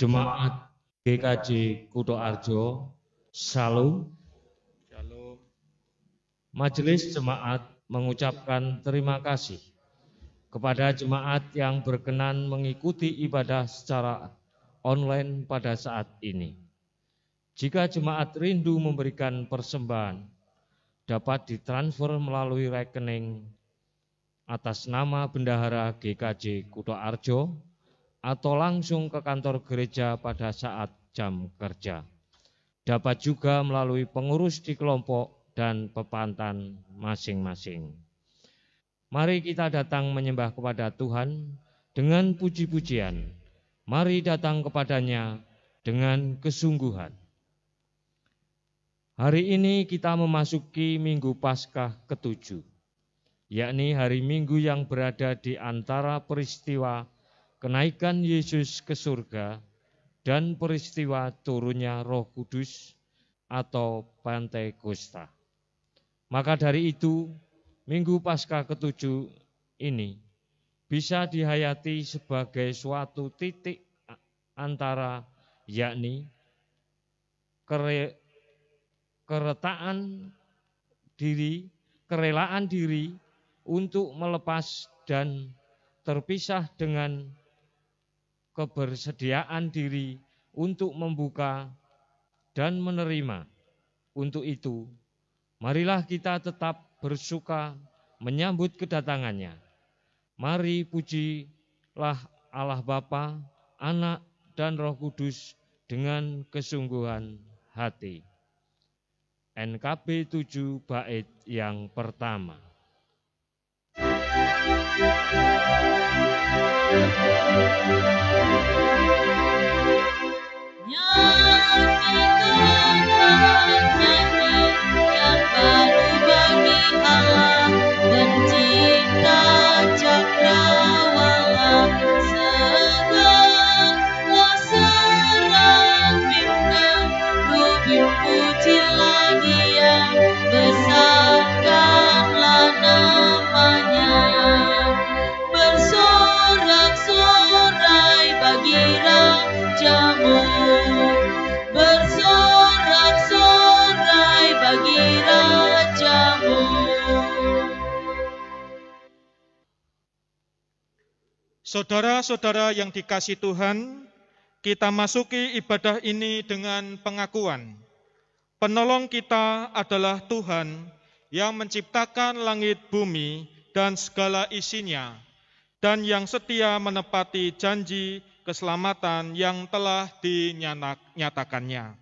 Jemaat GKJ Kutoarjo, Shalom. Majelis Jemaat mengucapkan terima kasih kepada jemaat yang berkenan mengikuti ibadah secara online pada saat ini. Jika jemaat rindu memberikan persembahan, dapat ditransfer melalui rekening atas nama Bendahara GKJ Kutoarjo atau langsung ke kantor gereja pada saat jam kerja. Dapat juga melalui pengurus di kelompok dan pepantan masing-masing. Mari kita datang menyembah kepada Tuhan dengan puji-pujian. Mari datang kepadanya dengan kesungguhan. Hari ini kita memasuki Minggu Paskah ke-7, yakni hari Minggu yang berada di antara peristiwa kenaikan Yesus ke surga dan peristiwa turunnya Roh Kudus atau Pentakosta. Maka dari itu, Minggu Paskah ke-7 ini bisa dihayati sebagai suatu titik antara, yakni kerelaan diri untuk melepas dan terpisah dengan kebersediaan diri untuk membuka dan menerima. Untuk itu, marilah kita tetap bersuka menyambut kedatangannya. Mari pujilah Allah Bapa, Anak, dan Roh Kudus dengan kesungguhan hati. NKB 7 bait yang pertama. Saudara-saudara yang dikasihi Tuhan, kita masuki ibadah ini dengan pengakuan. Penolong kita adalah Tuhan yang menciptakan langit bumi dan segala isinya, dan yang setia menepati janji keselamatan yang telah dinyatakannya.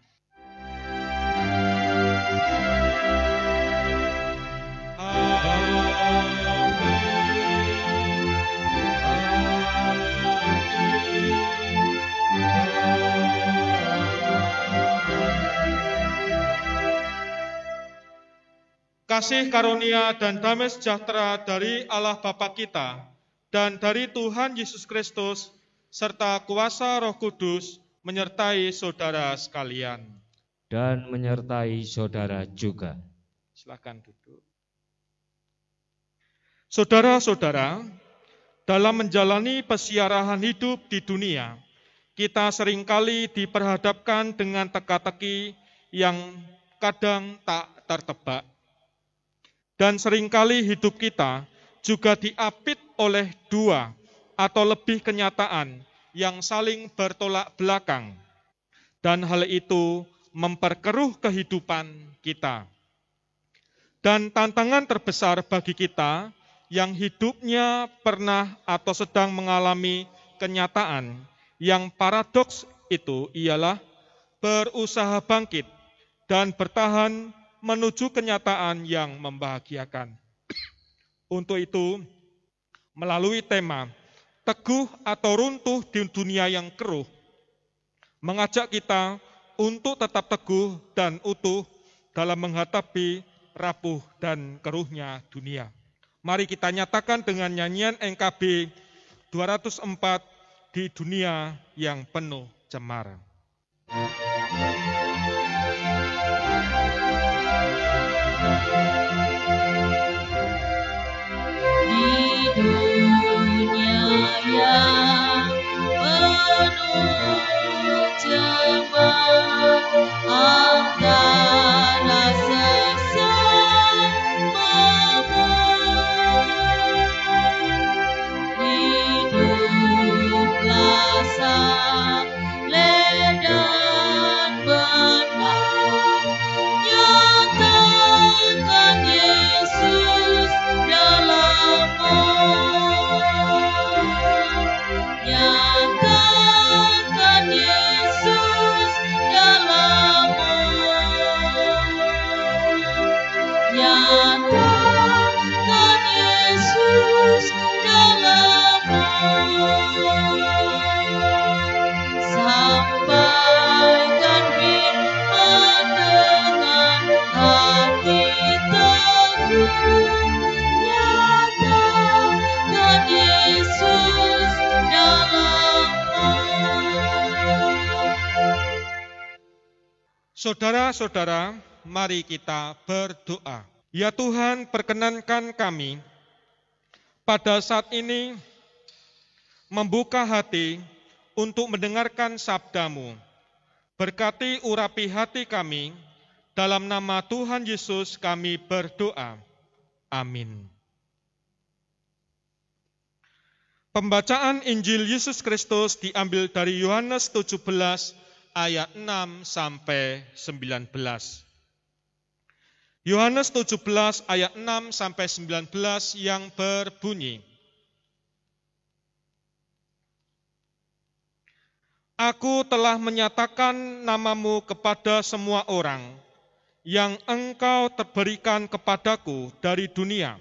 Kasih karunia dan damai sejahtera dari Allah Bapa kita dan dari Tuhan Yesus Kristus serta kuasa Roh Kudus menyertai saudara sekalian. Dan menyertai saudara juga. Silakan duduk. Saudara-saudara, dalam menjalani pesiarahan hidup di dunia, kita seringkali diperhadapkan dengan teka-teki yang kadang tak tertebak. Dan seringkali hidup kita juga diapit oleh dua atau lebih kenyataan yang saling bertolak belakang. Dan hal itu memperkeruh kehidupan kita. Dan tantangan terbesar bagi kita yang hidupnya pernah atau sedang mengalami kenyataan yang paradoks itu ialah berusaha bangkit dan bertahan menuju kenyataan yang membahagiakan. Untuk itu, melalui tema teguh atau runtuh di dunia yang keruh, mengajak kita untuk tetap teguh dan utuh dalam menghadapi rapuh dan keruhnya dunia. Mari kita nyatakan dengan nyanyian NKB 204, di dunia yang penuh cemara. Di dunia yang penuh cemara, antara sesat hiduplah saleh dan benar, nyatakan Yesus dalammu, nyatakan Yesus dalammu, nyatakan Yesus dalammu. Sampaikan firman dengan hati teguh, nyatakan Yesus dalammu. Saudara-saudara, mari kita berdoa. Ya Tuhan, perkenankan kami pada saat ini membuka hati untuk mendengarkan sabda-Mu. Berkati urapi hati kami, dalam nama Tuhan Yesus kami berdoa. Amin. Pembacaan Injil Yesus Kristus diambil dari Yohanes 17 ayat 6 sampai 19. Yohanes 17 ayat 6 sampai 19 yang berbunyi, Aku telah menyatakan namamu kepada semua orang yang engkau berikan kepadaku dari dunia.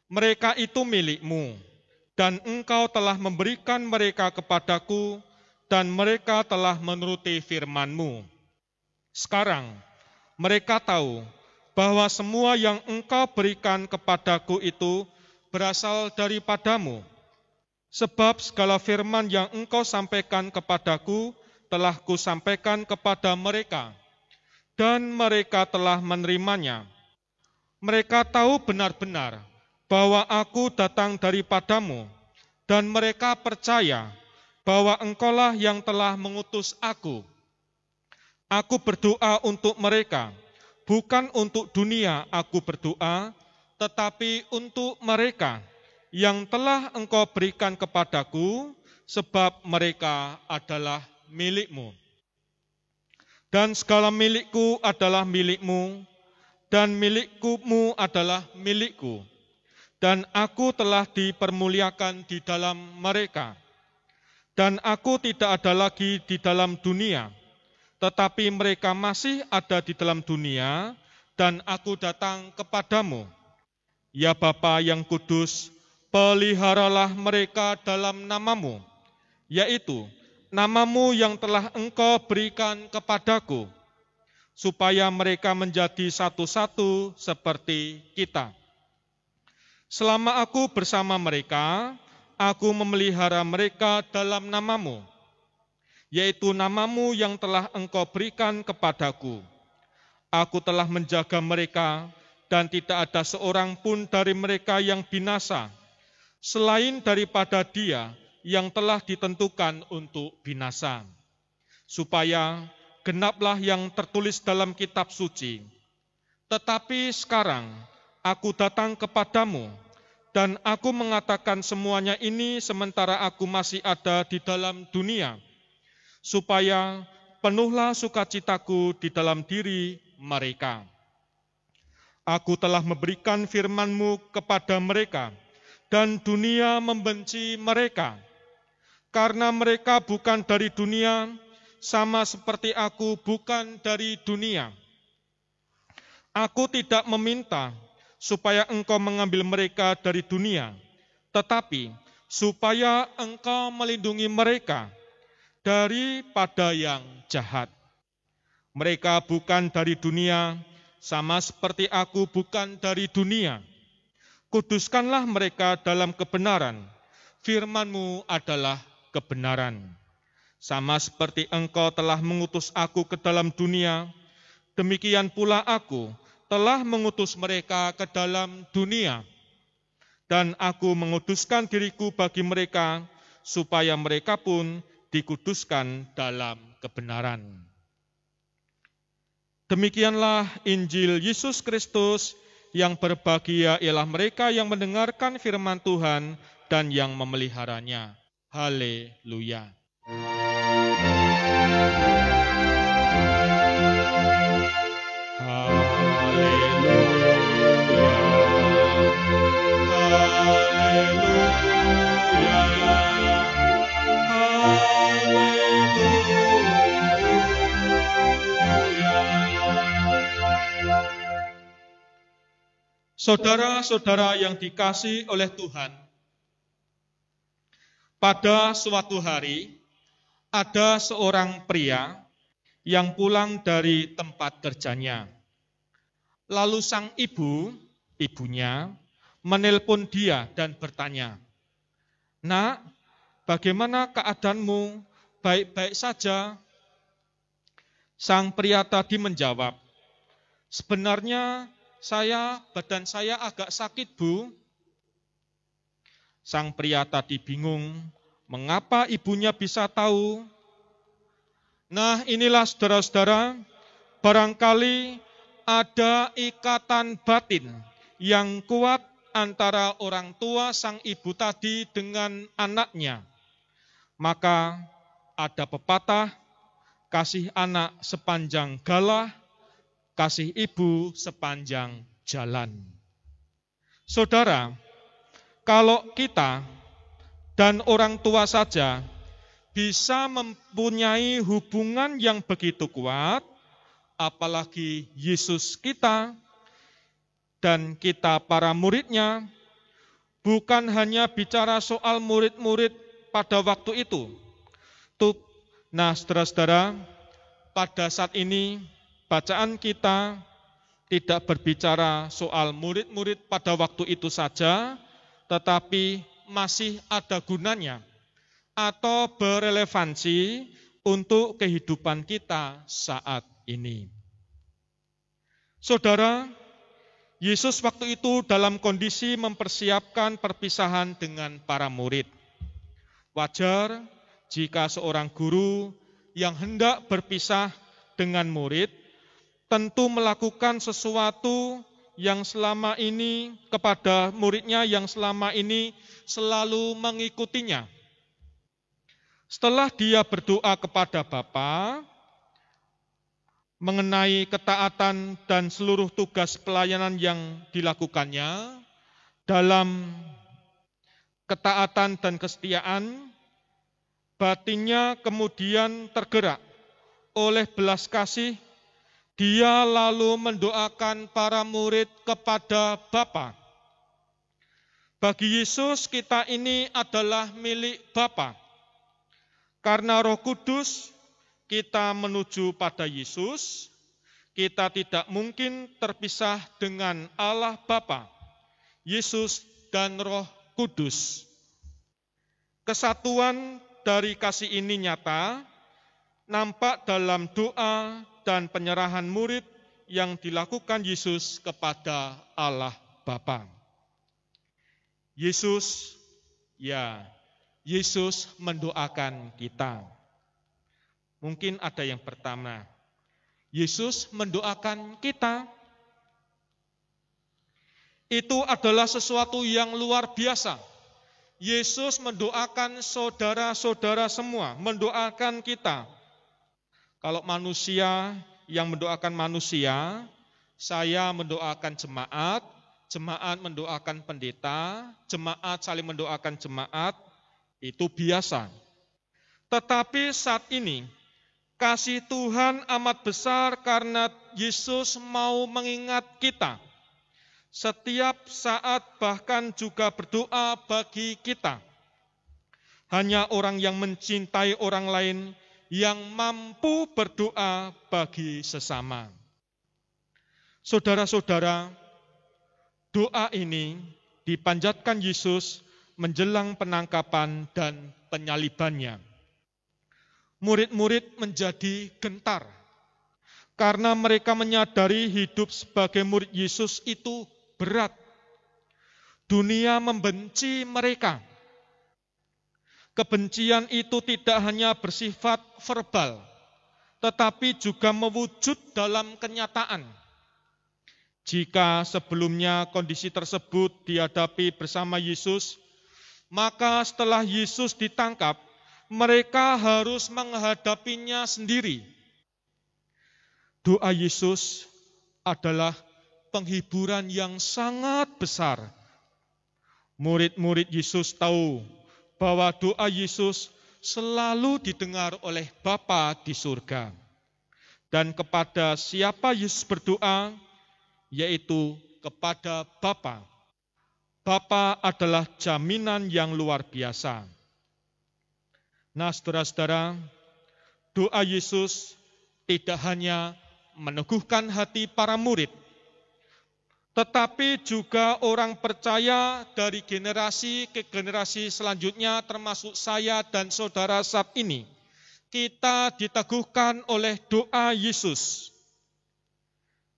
Mereka itu milikmu, dan engkau telah memberikan mereka kepadaku, dan mereka telah menuruti firman-Mu. Sekarang mereka tahu bahwa semua yang engkau berikan kepadaku itu berasal daripadamu. Sebab segala firman yang engkau sampaikan kepadaku telah kusampaikan kepada mereka, dan mereka telah menerimanya. Mereka tahu benar-benar bahwa aku datang daripadamu, dan mereka percaya bahwa engkaulah yang telah mengutus aku. Aku berdoa untuk mereka, bukan untuk dunia aku berdoa, tetapi untuk mereka yang telah engkau berikan kepadaku, sebab mereka adalah milikmu. Dan segala milikku adalah milikmu, dan milikmu adalah milikku. Dan aku telah dipermuliakan di dalam mereka. Dan aku tidak ada lagi di dalam dunia, tetapi mereka masih ada di dalam dunia, dan aku datang kepadamu. Ya Bapa yang kudus, peliharalah mereka dalam namamu, yaitu namamu yang telah engkau berikan kepadaku, supaya mereka menjadi satu-satu seperti kita. Selama aku bersama mereka, aku memelihara mereka dalam namamu, yaitu namamu yang telah engkau berikan kepadaku. Aku telah menjaga mereka, dan tidak ada seorang pun dari mereka yang binasa, selain daripada dia yang telah ditentukan untuk binasa, supaya genaplah yang tertulis dalam kitab suci. Tetapi sekarang aku datang kepadamu, dan aku mengatakan semuanya ini sementara aku masih ada di dalam dunia, supaya penuhlah sukacitaku di dalam diri mereka. Aku telah memberikan firman-Mu kepada mereka, dan dunia membenci mereka, karena mereka bukan dari dunia, sama seperti aku bukan dari dunia. Aku tidak meminta supaya engkau mengambil mereka dari dunia, tetapi supaya engkau melindungi mereka daripada yang jahat. Mereka bukan dari dunia, sama seperti aku bukan dari dunia. Kuduskanlah mereka dalam kebenaran. Firman-Mu adalah kebenaran. Sama seperti Engkau telah mengutus aku ke dalam dunia, demikian pula aku telah mengutus mereka ke dalam dunia. Dan aku menguduskan diriku bagi mereka, supaya mereka pun dikuduskan dalam kebenaran. Demikianlah Injil Yesus Kristus. Yang berbahagia ialah mereka yang mendengarkan firman Tuhan dan yang memeliharanya. Haleluya. Saudara-saudara yang dikasihi oleh Tuhan, pada suatu hari ada seorang pria yang pulang dari tempat kerjanya. Lalu sang ibunya, menelpon dia dan bertanya, "Nak, bagaimana keadaanmu? Baik-baik saja?" Sang pria tadi menjawab, "Sebenarnya badan saya agak sakit, Bu." Sang pria tadi bingung, mengapa ibunya bisa tahu? Nah, inilah saudara-saudara, barangkali ada ikatan batin yang kuat antara orang tua sang ibu tadi dengan anaknya. Maka ada pepatah, kasih anak sepanjang galah, kasih ibu sepanjang jalan. Saudara, kalau kita dan orang tua saja bisa mempunyai hubungan yang begitu kuat, apalagi Yesus kita dan kita para muridnya, bukan hanya bicara soal murid-murid pada waktu itu. Nah, saudara-saudara, pada saat ini bacaan kita tidak berbicara soal murid-murid pada waktu itu saja, tetapi masih ada gunanya atau berrelevansi untuk kehidupan kita saat ini. Saudara, Yesus waktu itu dalam kondisi mempersiapkan perpisahan dengan para murid. Wajar jika seorang guru yang hendak berpisah dengan murid tentu melakukan sesuatu yang selama ini kepada muridnya yang selama ini selalu mengikutinya. Setelah dia berdoa kepada Bapa mengenai ketaatan dan seluruh tugas pelayanan yang dilakukannya, dalam ketaatan dan kesetiaan, batinnya kemudian tergerak oleh belas kasih. Dia lalu mendoakan para murid kepada Bapa. Bagi Yesus, kita ini adalah milik Bapa. Karena Roh Kudus, kita menuju pada Yesus, kita tidak mungkin terpisah dengan Allah Bapa, Yesus dan Roh Kudus. Kesatuan dari kasih ini nyata, nampak dalam doa dan penyerahan murid yang dilakukan Yesus kepada Allah Bapa. Yesus mendoakan kita. Mungkin ada yang pertama, Yesus mendoakan kita. Itu adalah sesuatu yang luar biasa. Yesus mendoakan saudara-saudara semua, mendoakan kita. Kalau manusia yang mendoakan manusia, saya mendoakan jemaat, jemaat mendoakan pendeta, jemaat saling mendoakan jemaat, itu biasa. Tetapi saat ini, kasih Tuhan amat besar karena Yesus mau mengingat kita. Setiap saat bahkan juga berdoa bagi kita. Hanya orang yang mencintai orang lain yang mampu berdoa bagi sesama. Saudara-saudara, doa ini dipanjatkan Yesus menjelang penangkapan dan penyalibannya. Murid-murid menjadi gentar karena mereka menyadari hidup sebagai murid Yesus itu berat. Dunia membenci mereka. Kebencian itu tidak hanya bersifat verbal, tetapi juga mewujud dalam kenyataan. Jika sebelumnya kondisi tersebut dihadapi bersama Yesus, maka setelah Yesus ditangkap, mereka harus menghadapinya sendiri. Doa Yesus adalah penghiburan yang sangat besar. Murid-murid Yesus tahu bahwa doa Yesus selalu didengar oleh Bapa di surga. Dan kepada siapa Yesus berdoa, yaitu kepada Bapa. Bapa adalah jaminan yang luar biasa. Nah, saudara-saudara, doa Yesus tidak hanya meneguhkan hati para murid, tetapi juga orang percaya dari generasi ke generasi selanjutnya, termasuk saya dan saudara saat ini. Kita diteguhkan oleh doa Yesus.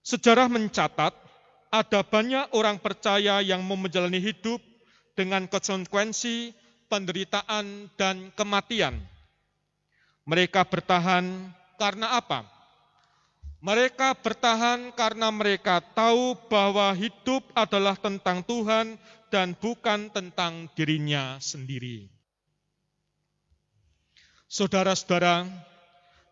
Sejarah mencatat, ada banyak orang percaya yang mau menjalani hidup dengan konsekuensi, penderitaan, dan kematian. Mereka bertahan karena apa? Mereka bertahan karena mereka tahu bahwa hidup adalah tentang Tuhan dan bukan tentang dirinya sendiri. Saudara-saudara,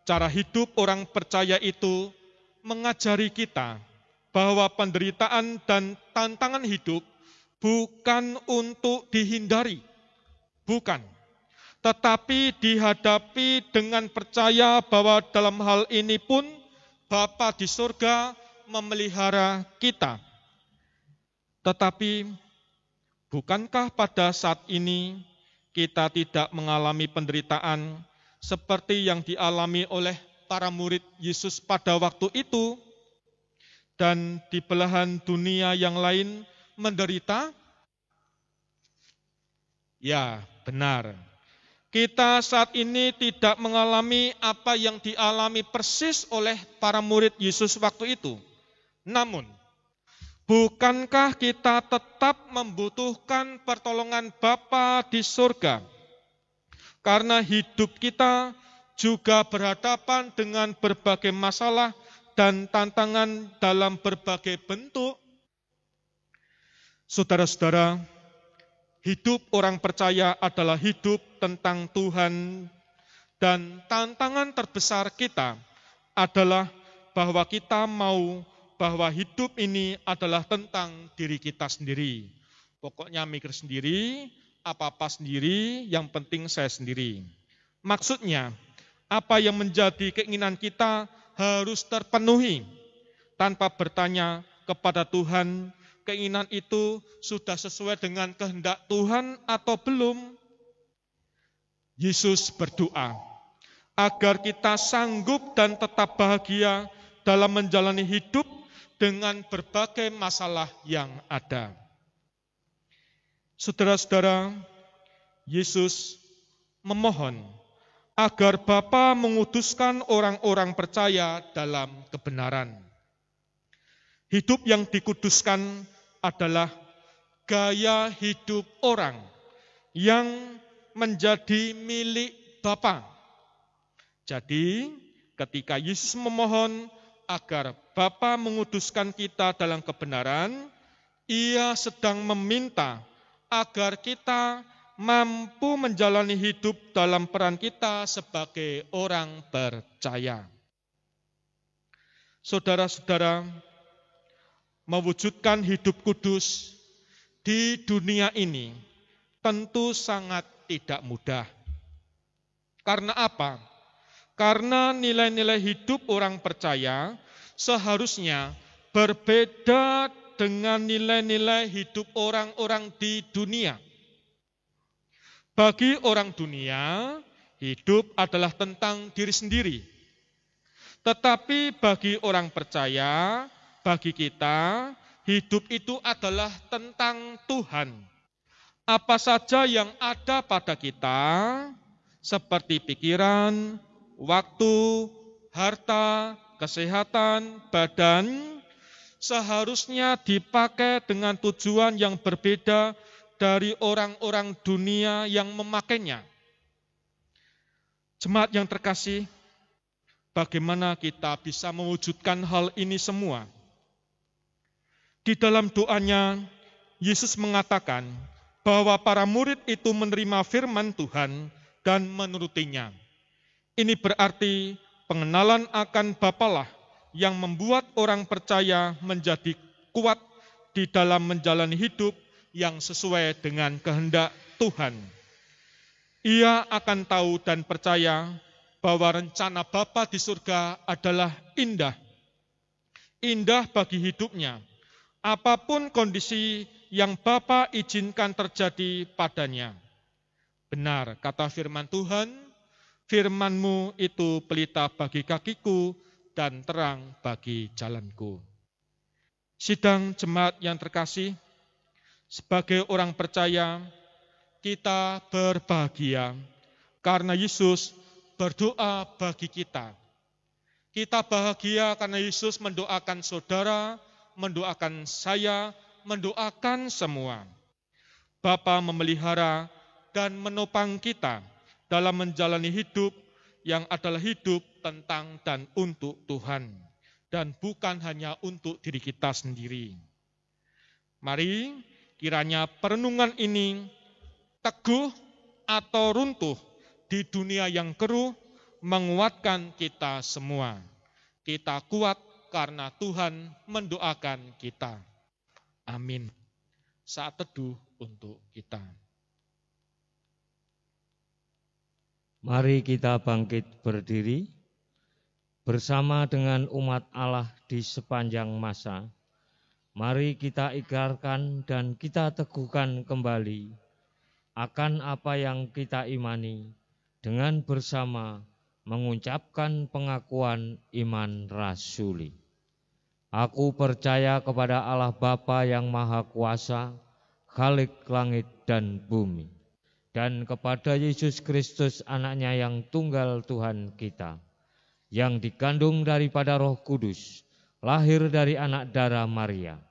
cara hidup orang percaya itu mengajari kita bahwa penderitaan dan tantangan hidup bukan untuk dihindari, bukan. Tetapi dihadapi dengan percaya bahwa dalam hal ini pun Bapa di surga memelihara kita. Tetapi bukankah pada saat ini kita tidak mengalami penderitaan seperti yang dialami oleh para murid Yesus pada waktu itu, dan di belahan dunia yang lain menderita? Ya, benar. Kita saat ini tidak mengalami apa yang dialami persis oleh para murid Yesus waktu itu. Namun, bukankah kita tetap membutuhkan pertolongan Bapa di surga? Karena hidup kita juga berhadapan dengan berbagai masalah dan tantangan dalam berbagai bentuk. Saudara-saudara, hidup orang percaya adalah hidup tentang Tuhan, dan tantangan terbesar kita adalah bahwa kita mau bahwa hidup ini adalah tentang diri kita sendiri. Pokoknya mikir sendiri, apa-apa sendiri, yang penting saya sendiri. Maksudnya, apa yang menjadi keinginan kita harus terpenuhi tanpa bertanya kepada Tuhan, keinginan itu sudah sesuai dengan kehendak Tuhan atau belum. Yesus berdoa agar kita sanggup dan tetap bahagia dalam menjalani hidup dengan berbagai masalah yang ada. Saudara-saudara, Yesus memohon agar Bapa menguduskan orang-orang percaya dalam kebenaran. Hidup yang dikuduskan adalah gaya hidup orang yang menjadi milik Bapa. Jadi, ketika Yesus memohon agar Bapa menguduskan kita dalam kebenaran, Ia sedang meminta agar kita mampu menjalani hidup dalam peran kita sebagai orang percaya. Saudara-saudara, mewujudkan hidup kudus di dunia ini tentu sangat tidak mudah. Karena apa? Karena nilai-nilai hidup orang percaya seharusnya berbeda dengan nilai-nilai hidup orang-orang di dunia. Bagi orang dunia, Hidup adalah tentang diri sendiri. Tetapi bagi orang percaya, bagi kita, hidup itu adalah tentang Tuhan. Apa saja yang ada pada kita, seperti pikiran, waktu, harta, kesehatan, badan, seharusnya dipakai dengan tujuan yang berbeda dari orang-orang dunia yang memakainya. Jemaat yang terkasih, bagaimana kita bisa mewujudkan hal ini semua? Di dalam doanya, Yesus mengatakan bahwa para murid itu menerima firman Tuhan dan menurutinya. Ini berarti pengenalan akan Bapalah yang membuat orang percaya menjadi kuat di dalam menjalani hidup yang sesuai dengan kehendak Tuhan. Ia akan tahu dan percaya bahwa rencana Bapa di surga adalah indah. Indah bagi hidupnya. Apapun kondisi yang Bapa izinkan terjadi padanya. Benar, kata firman Tuhan, firman-Mu itu pelita bagi kakiku dan terang bagi jalanku. Sidang jemaat yang terkasih, sebagai orang percaya, kita berbahagia karena Yesus berdoa bagi kita. Kita bahagia karena Yesus mendoakan saudara, mendoakan saya, mendoakan semua. Bapa memelihara dan menopang kita dalam menjalani hidup yang adalah hidup tentang dan untuk Tuhan, dan bukan hanya untuk diri kita sendiri. Mari kiranya perenungan ini teguh atau runtuh di dunia yang keruh menguatkan kita semua. Kita kuat karena Tuhan mendoakan kita. Amin. Saat teduh untuk kita. Mari kita bangkit berdiri bersama dengan umat Allah di sepanjang masa. Mari kita ikrarkan dan kita teguhkan kembali akan apa yang kita imani dengan bersama mengucapkan pengakuan iman rasuli. Aku percaya kepada Allah Bapa yang Maha Kuasa, Khalik langit dan bumi, dan kepada Yesus Kristus anaknya yang tunggal Tuhan kita, yang dikandung daripada Roh Kudus, lahir dari anak darah Maria,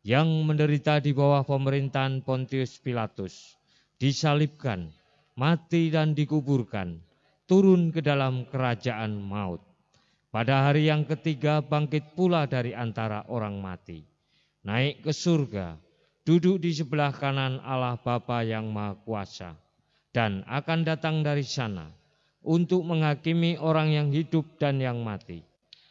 yang menderita di bawah pemerintahan Pontius Pilatus, disalibkan, mati dan dikuburkan, turun ke dalam kerajaan maut. Pada hari yang ketiga bangkit pula dari antara orang mati, naik ke surga, duduk di sebelah kanan Allah Bapa yang Maha Kuasa, dan akan datang dari sana untuk menghakimi orang yang hidup dan yang mati.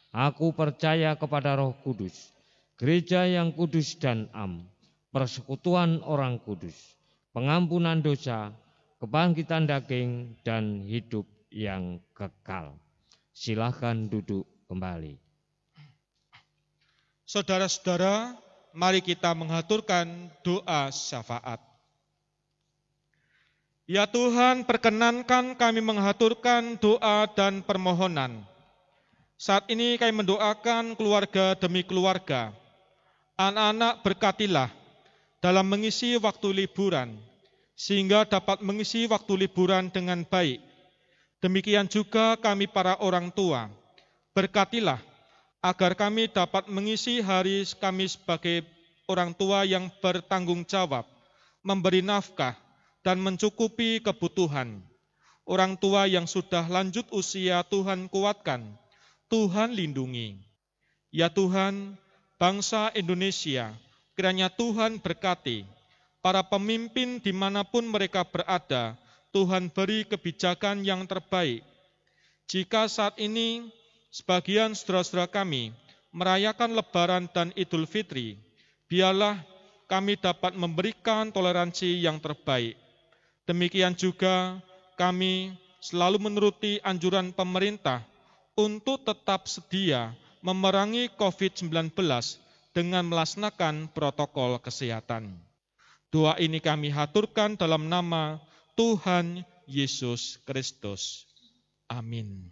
Aku percaya kepada Roh Kudus, gereja yang kudus dan am, persekutuan orang kudus, pengampunan dosa, kebangkitan daging, dan hidup yang kekal. Silakan duduk kembali. Saudara-saudara, mari kita mengaturkan doa syafaat. Ya Tuhan, perkenankan kami mengaturkan doa dan permohonan. Saat ini kami mendoakan keluarga demi keluarga. Anak-anak berkatilah dalam mengisi waktu liburan, sehingga dapat mengisi waktu liburan dengan baik. Demikian juga kami para orang tua, berkatilah agar kami dapat mengisi hari kami sebagai orang tua yang bertanggung jawab, memberi nafkah dan mencukupi kebutuhan. Orang tua yang sudah lanjut usia Tuhan kuatkan, Tuhan lindungi. Ya Tuhan, bangsa Indonesia, kiranya Tuhan berkati, para pemimpin dimanapun mereka berada, Tuhan beri kebijakan yang terbaik. Jika saat ini sebagian saudara-saudara kami merayakan Lebaran dan Idul Fitri, biarlah kami dapat memberikan toleransi yang terbaik. Demikian juga kami selalu menuruti anjuran pemerintah untuk tetap sedia memerangi COVID-19 dengan melaksanakan protokol kesehatan. Doa ini kami haturkan dalam nama Tuhan Yesus Kristus. Amin.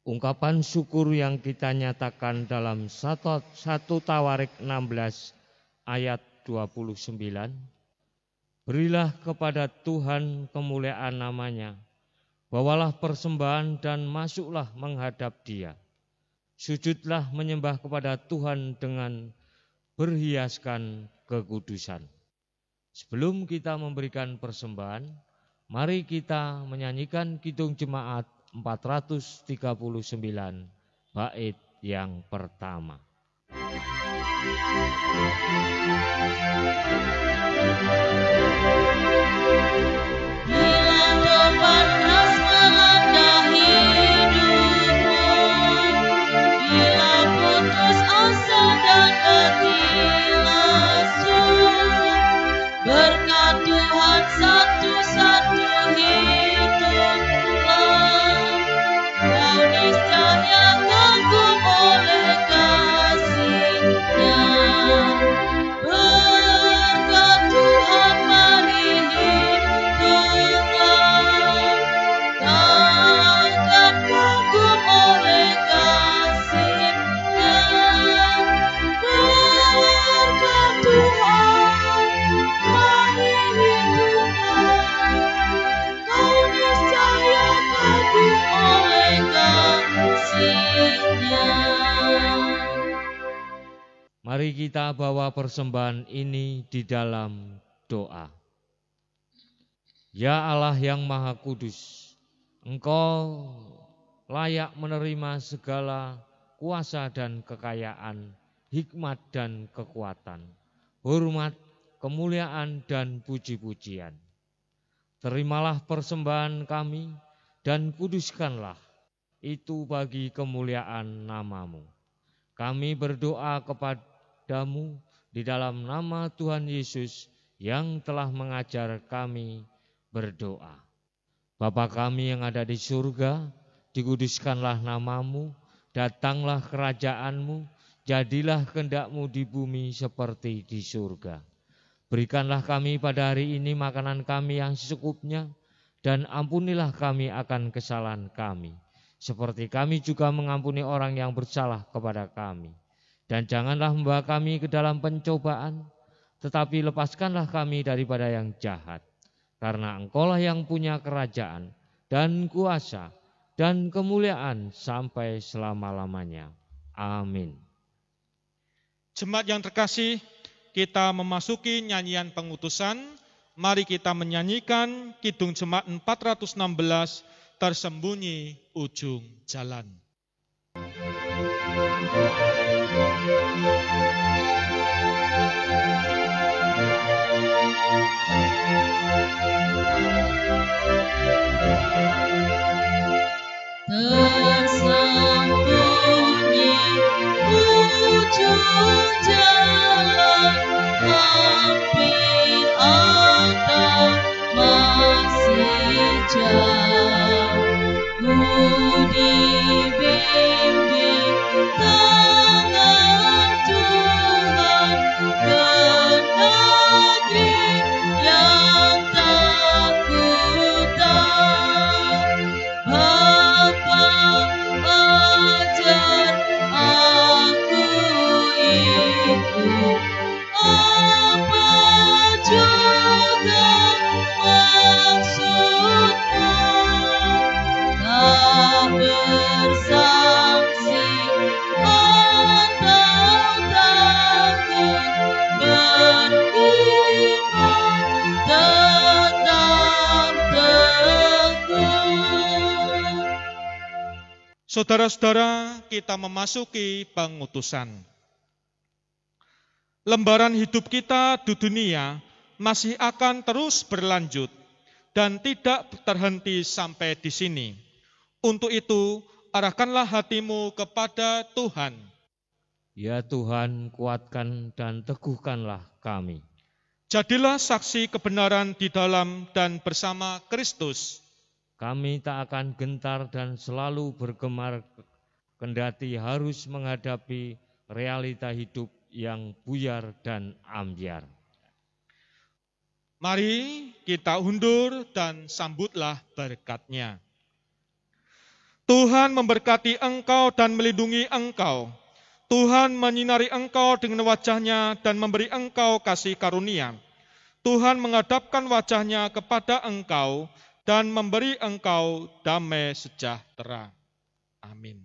Ungkapan syukur yang kita nyatakan dalam 1 Tawarik 16 ayat 29. Berilah kepada Tuhan kemuliaan namanya, bawalah persembahan dan masuklah menghadap Dia. Sujudlah menyembah kepada Tuhan dengan berhiaskan kekudusan. Sebelum kita memberikan persembahan, mari kita menyanyikan Kidung Jemaat 439 bait yang pertama. Bila tobat keras melanda hidupmu, bila putus asa dan letih lesu, berkat Tuhan satu-satu hiduplah, kau niscaya kagum oleh kasih-Nya. Berkat Tuhan mari hiduplah, takkan kagum oleh kasih-Nya. Berkat Tuhan mari hiduplah, kau niscaya kagum oleh kasih-Nya. Mari kita bawa persembahan ini di dalam doa. Ya Allah yang Maha Kudus, Engkau layak menerima segala kuasa dan kekayaan, hikmat dan kekuatan, hormat, kemuliaan dan puji-pujian. Terimalah persembahan kami dan kuduskanlah itu bagi kemuliaan nama-Mu. Kami berdoa kepadamu di dalam nama Tuhan Yesus yang telah mengajar kami berdoa. Bapa kami yang ada di surga, dikuduskanlah nama-Mu, datanglah kerajaan-Mu, jadilah kehendak-Mu di bumi seperti di surga. Berikanlah kami pada hari ini makanan kami yang secukupnya, dan ampunilah kami akan kesalahan kami, seperti kami juga mengampuni orang yang bersalah kepada kami. Dan janganlah membawa kami ke dalam pencobaan, tetapi lepaskanlah kami daripada yang jahat. Karena Engkaulah yang punya kerajaan dan kuasa dan kemuliaan sampai selama-lamanya. Amin. Jemaat yang terkasih, kita memasuki nyanyian pengutusan. Mari kita menyanyikan Kidung Jemaat 416, Tersembunyi Ujung Jalan. Tersembunyi ujung jalan, hampir atau masih jauh, ku dibimbing tangan Tuhan ke negeri yang tak ku tahu. Bapa ajar aku ikut, apa juga maksudmu, tak bersaksi atau takut, beriman tetap teguh. Saudara-saudara, kita memasuki pengutusan. Lembaran hidup kita di dunia masih akan terus berlanjut dan tidak terhenti sampai di sini. Untuk itu, arahkanlah hatimu kepada Tuhan. Ya Tuhan, kuatkan dan teguhkanlah kami. Jadilah saksi kebenaran di dalam dan bersama Kristus. Kami tak akan gentar dan selalu bergemar kendati harus menghadapi realita hidup yang buyar dan ambyar. Mari kita undur dan sambutlah berkat-Nya. Tuhan memberkati engkau dan melindungi engkau. Tuhan menyinari engkau dengan wajah-Nya dan memberi engkau kasih karunia. Tuhan menghadapkan wajah-Nya kepada engkau dan memberi engkau damai sejahtera. Amin.